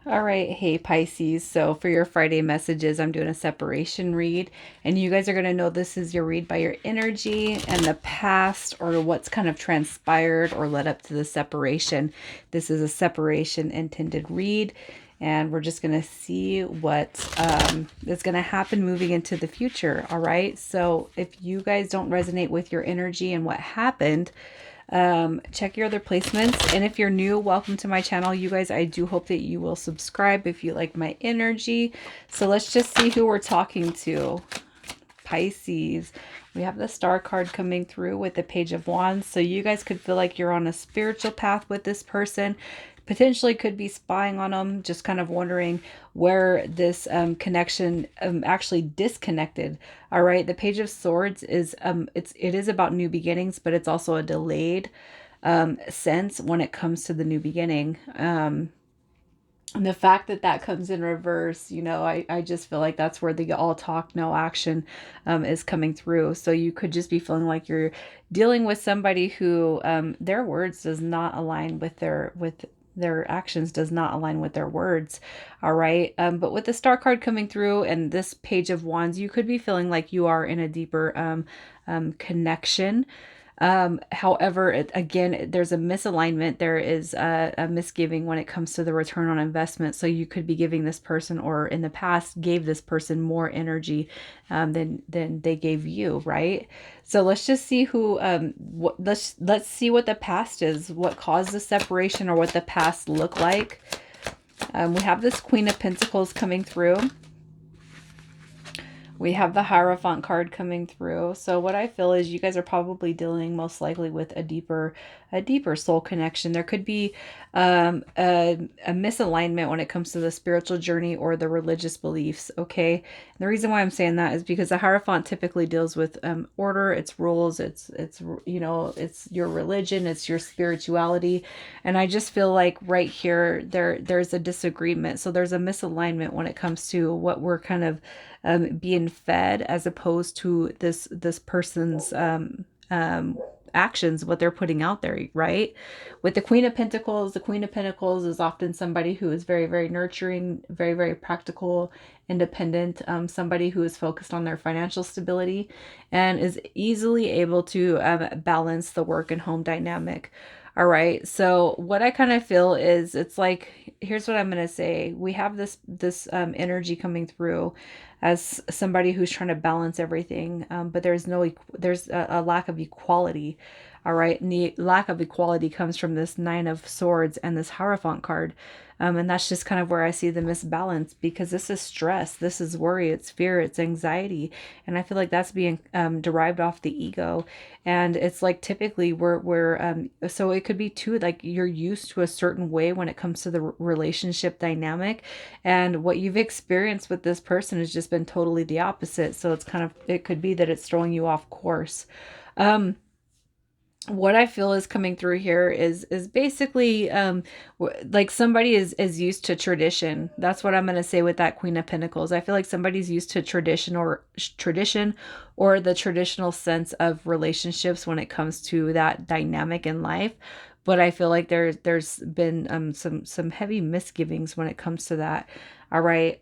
All right, hey Pisces. So for your Friday messages, I'm doing a separation read, and you guys are going to know this is your read by your energy and the past or what's kind of transpired or led up to the separation. This is a separation intended read, and we're just going to see what is going to happen moving into the future. All right, so if you guys don't resonate with your energy and what happened, check your other placements. And if you're new, welcome to my channel. You guys, I do hope that you will subscribe if you like my energy. So let's just see who we're talking to. Pisces. We have the star card coming through with the page of wands. So you guys could feel like you're on a spiritual path with this person. Potentially could be spying on them, just kind of wondering where this connection actually disconnected. All right, the page of swords is it is about new beginnings, but it's also a delayed sense when it comes to the new beginning. And the fact that that comes in reverse, I just feel like that's where the all talk, no action is coming through. So you could just be feeling like you're dealing with somebody who their words does not align with their actions, does not align with their words. All right. But with the star card coming through and this page of wands, you could be feeling like you are in a deeper connection. However, again, there's a misalignment. There is a misgiving when it comes to the return on investment. So you could be giving this person, or in the past, gave this person more energy than they gave you, right? So let's just see who. Let's see what the past is, what caused the separation, or what the past looked like. We have this Queen of Pentacles coming through. We have the Hierophant card coming through. So what I feel is you guys are probably dealing most likely with a deeper soul connection. There could be a misalignment when it comes to the spiritual journey or the religious beliefs. Okay. And the reason why I'm saying that is because the Hierophant typically deals with order, its rules, it's your religion, it's your spirituality. And I just feel like right here there's a disagreement. So there's a misalignment when it comes to what we're kind of being fed, as opposed to this person's actions, what they're putting out there, right? With the Queen of Pentacles, the Queen of Pentacles is often somebody who is very, very nurturing, very, very practical, independent, somebody who is focused on their financial stability and is easily able to balance the work and home dynamic. All right. So what I kind of feel is it's like, here's what I'm going to say. We have this energy coming through as somebody who's trying to balance everything, but there's a lack of equality. All right, and the lack of equality comes from this Nine of Swords and this Hierophant card. And that's just kind of where I see the misbalance, because this is stress, this is worry, it's fear, it's anxiety. And I feel like that's being derived off the ego. And it's like typically so it could be too, like you're used to a certain way when it comes to the relationship dynamic. And what you've experienced with this person has just been totally the opposite. So it could be that it's throwing you off course. What I feel is coming through here is basically like somebody is used to tradition. That's what I'm going to say with that Queen of Pentacles. I feel like somebody's used to tradition or the traditional sense of relationships when it comes to that dynamic in life. But I feel like there's been some heavy misgivings when it comes to that. All right.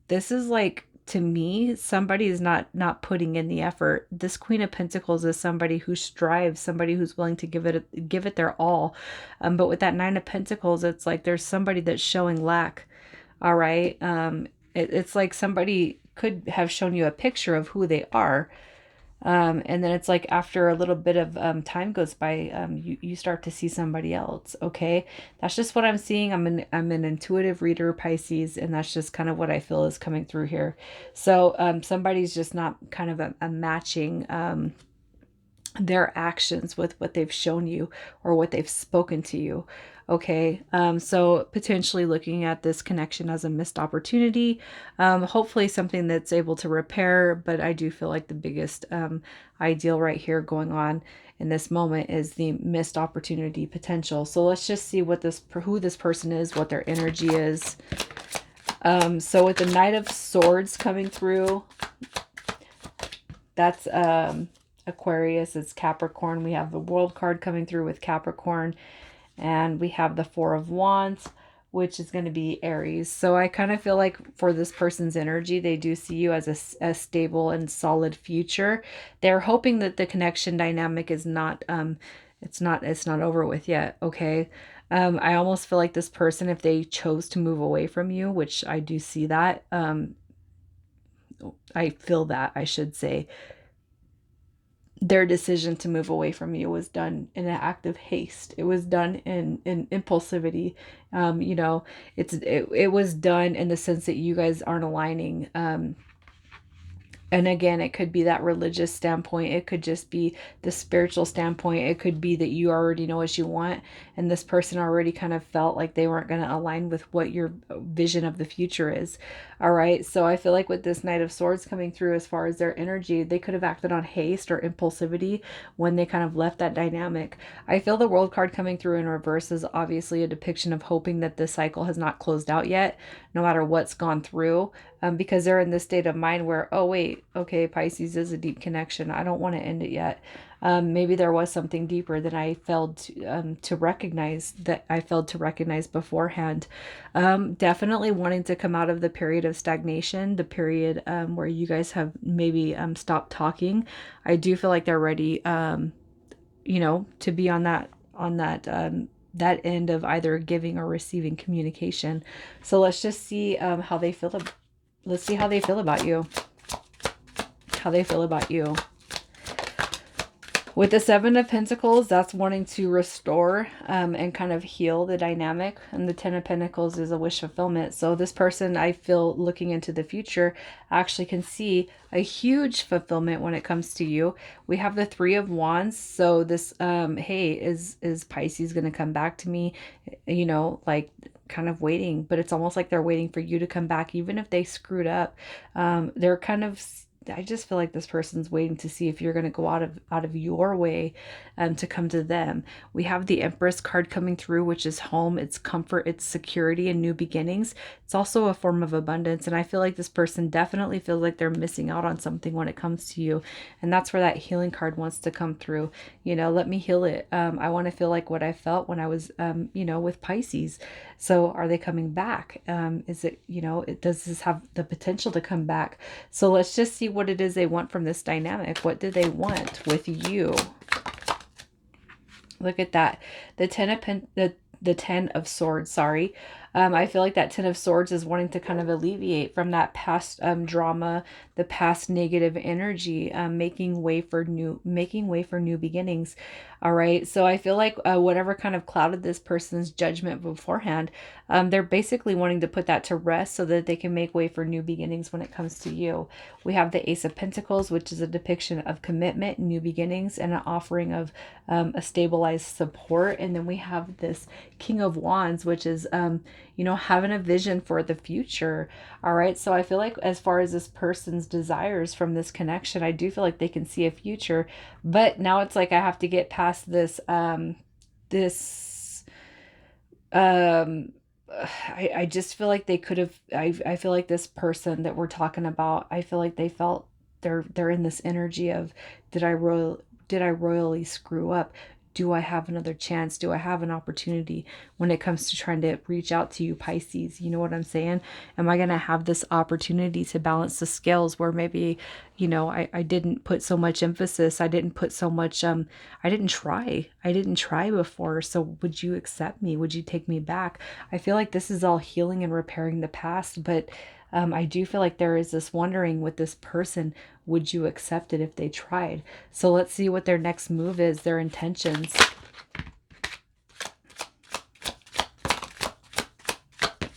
This is like, to me, somebody is not putting in the effort. This Queen of Pentacles is somebody who strives, somebody who's willing to give it their all. But with that Nine of Pentacles, it's like there's somebody that's showing lack. All right. It's like somebody could have shown you a picture of who they are. And then it's like after a little bit of time goes by, you start to see somebody else. Okay, that's just what I'm seeing. I'm an intuitive reader, Pisces, and that's just kind of what I feel is coming through here. So somebody's just not kind of a matching their actions with what they've shown you or what they've spoken to you. Okay, so potentially looking at this connection as a missed opportunity, hopefully something that's able to repair. But I do feel like the biggest ideal right here going on in this moment is the missed opportunity potential. So let's just see who this person is, what their energy is. So with the Knight of Swords coming through, that's Aquarius, it's Capricorn. We have the World card coming through with Capricorn, and we have the Four of Wands which is going to be Aries. So I kind of feel like for this person's energy, they do see you as a stable and solid future. They're hoping that the connection dynamic is not it's not over with yet, okay? I almost feel like this person, if they chose to move away from you, which I do see that, I feel that, I should say, their decision to move away from you was done in an act of haste. It was done in impulsivity. You know, it was done in the sense that you guys aren't aligning. And again, it could be that religious standpoint. It could just be the spiritual standpoint. It could be that you already know what you want, and this person already kind of felt like they weren't going to align with what your vision of the future is. All right. So I feel like with this Knight of Swords coming through, as far as their energy, they could have acted on haste or impulsivity when they kind of left that dynamic. I feel the World card coming through in reverse is obviously a depiction of hoping that this cycle has not closed out yet, no matter what's gone through. Because they're in this state of mind where, oh, wait, okay, Pisces is a deep connection. I don't want to end it yet. Maybe there was something deeper than I failed to recognize, that I failed to recognize beforehand. Definitely wanting to come out of the period of stagnation, the period where you guys have maybe stopped talking. I do feel like they're ready, to be on that end of either giving or receiving communication. So let's just see how they feel. Let's see how they feel about you. How they feel about you. With the Seven of Pentacles, that's wanting to restore and kind of heal the dynamic. And the Ten of Pentacles is a wish fulfillment. So this person, I feel, looking into the future, actually can see a huge fulfillment when it comes to you. We have the Three of Wands. So this, hey, is Pisces going to come back to me? Like kind of waiting. But it's almost like they're waiting for you to come back, even if they screwed up. They're kind of... I just feel like this person's waiting to see if you're going to go out of your way to come to them. We have the Empress card coming through, which is home, it's comfort, it's security and new beginnings. It's also a form of abundance. And I feel like this person definitely feels like they're missing out on something when it comes to you. And that's where that healing card wants to come through. Let me heal it. I want to feel like what I felt when I was, with Pisces. So are they coming back? Is it, does this have the potential to come back? So let's just see what it is they want from this dynamic. What do they want with you? Look at that. The Ten of Swords, sorry. I feel like that Ten of Swords is wanting to kind of alleviate from that past drama, the past negative energy, making way for new beginnings. All right. So I feel like whatever kind of clouded this person's judgment beforehand, they're basically wanting to put that to rest so that they can make way for new beginnings when it comes to you. We have the Ace of Pentacles, which is a depiction of commitment, new beginnings, and an offering of a stabilized support. And then we have this King of Wands, which is, having a vision for the future. All right. So I feel like as far as this person's desires from this connection, I do feel like they can see a future, but now it's like I have to get past this, I just feel like they could have, I feel like this person that we're talking about, I feel like they felt they're in this energy of, did I royally screw up? Do I have another chance? Do I have an opportunity when it comes to trying to reach out to you, Pisces? You know what I'm saying? Am I going to have this opportunity to balance the scales where maybe, I didn't put so much emphasis. I didn't put so much, I didn't try. I didn't try before. So would you accept me? Would you take me back? I feel like this is all healing and repairing the past, but I do feel like there is this wondering with this person, would you accept it if they tried? So let's see what their next move is, their intentions.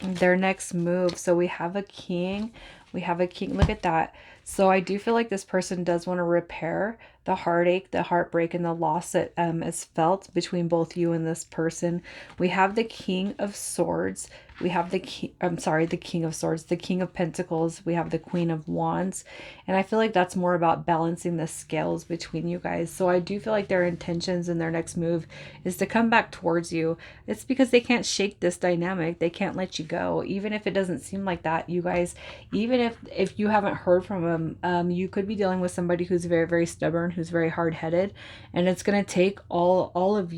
Their next move. So we have a king. We have a king. Look at that. So I do feel like this person does want to repair the heartache, the heartbreak, and the loss that is felt between both you and this person. We have the King of Swords. We have the King of Swords, the King of Pentacles. We have the Queen of Wands. And I feel like that's more about balancing the scales between you guys. So I do feel like their intentions and their next move is to come back towards you. It's because they can't shake this dynamic. They can't let you go. Even if it doesn't seem like that, you guys, even if you haven't heard from them. You could be dealing with somebody who's very, very stubborn, who's very hard-headed, and it's going to take all of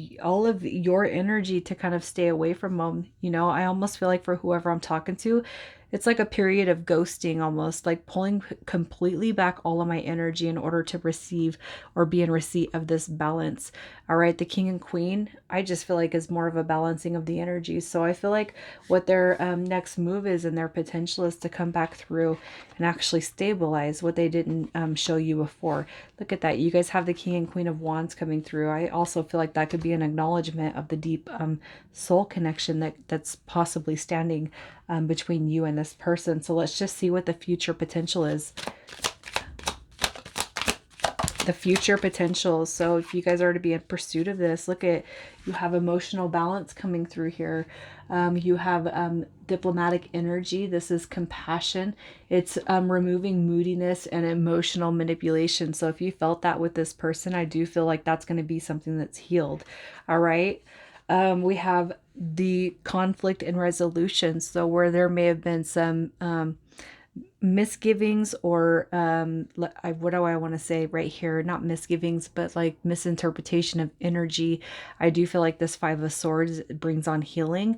your energy to kind of stay away from them. You know, I almost feel like for whoever I'm talking to, it's like a period of ghosting, almost like pulling completely back all of my energy in order to receive or be in receipt of this balance. All right, the king and queen, I just feel like is more of a balancing of the energy. So I feel like what their next move is and their potential is to come back through and actually stabilize what they didn't show you before. Look at that. You guys have the king and queen of wands coming through. I also feel like that could be an acknowledgement of the deep soul connection that's possibly standing between you and this person. So let's just see what the future potential is. The future potential. So if you guys are to be in pursuit of this, look at, you have emotional balance coming through here. You have diplomatic energy. This is compassion. It's removing moodiness and emotional manipulation. So if you felt that with this person, I do feel like that's going to be something that's healed. All right. We have the conflict and resolution. So where there may have been some misgivings or what do I want to say right here, not misgivings but like misinterpretation of energy. I do feel like this five of swords brings on healing,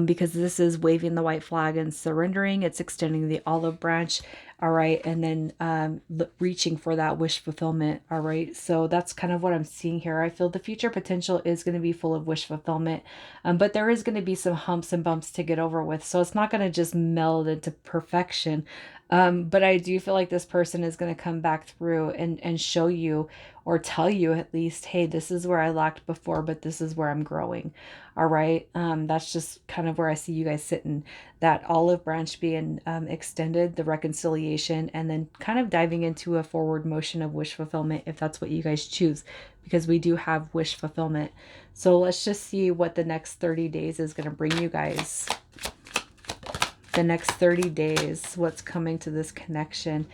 because this is waving the white flag and surrendering. It's extending the olive branch. All right, and then reaching for that wish fulfillment. All right, so that's kind of what I'm seeing here. I feel the future potential is going to be full of wish fulfillment, but there is going to be some humps and bumps to get over with. So it's not going to just meld into perfection. But I do feel like this person is going to come back through and show you, or tell you at least, hey, this is where I lacked before, but this is where I'm growing. All right. That's just kind of where I see you guys sitting. That olive branch being extended, the reconciliation, and then kind of diving into a forward motion of wish fulfillment if that's what you guys choose, because we do have wish fulfillment. So let's just see what the next 30 days is going to bring you guys. The next 30 days, what's coming to this connection.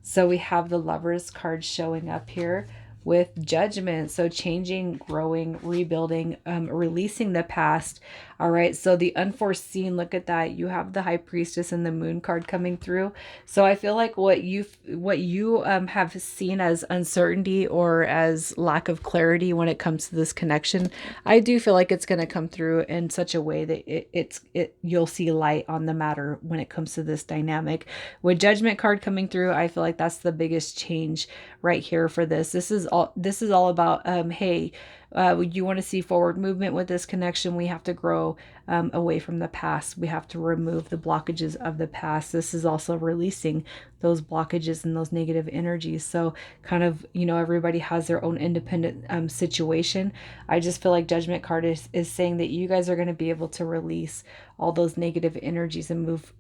So we have the Lovers card showing up here with judgment. So changing, growing, rebuilding, releasing the past. All right. So the unforeseen, look at that. You have the High Priestess and the Moon card coming through. So I feel like what you have seen as uncertainty or as lack of clarity when it comes to this connection, I do feel like it's going to come through in such a way that you'll see light on the matter when it comes to this dynamic. With Judgment card coming through, I feel like that's the biggest change right here for this. This is all about hey, you want to see forward movement with this connection, we have to grow away from the past. We have to remove the blockages of the past. This is also releasing those blockages and those negative energies. So kind of, everybody has their own independent situation. I just feel like Judgment card is saying that you guys are going to be able to release all those negative energies and move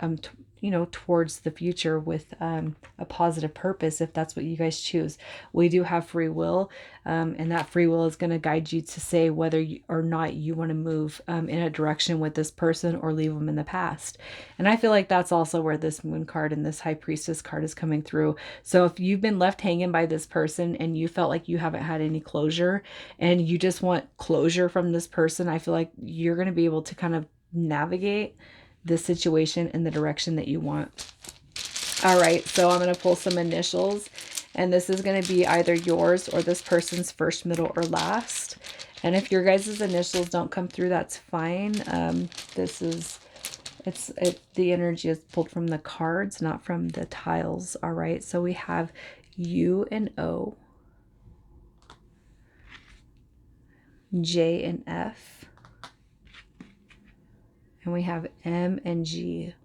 towards the future with a positive purpose, if that's what you guys choose. We do have free will, and that free will is going to guide you to say whether or not you want to move in a direction with this person or leave them in the past. And I feel like that's also where this Moon card and this High Priestess card is coming through. So if you've been left hanging by this person and you felt like you haven't had any closure and you just want closure from this person, I feel like you're going to be able to kind of navigate this situation in the direction that you want. All right, so I'm going to pull some initials, and this is going to be either yours or this person's first, middle, or last. And if your guys' initials don't come through, that's fine. The energy is pulled from the cards, not from the tiles. All right, so we have U and O, J and F, and we have M and G.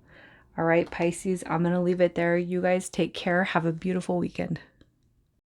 All right, Pisces, I'm going to leave it there. You guys take care. Have a beautiful weekend.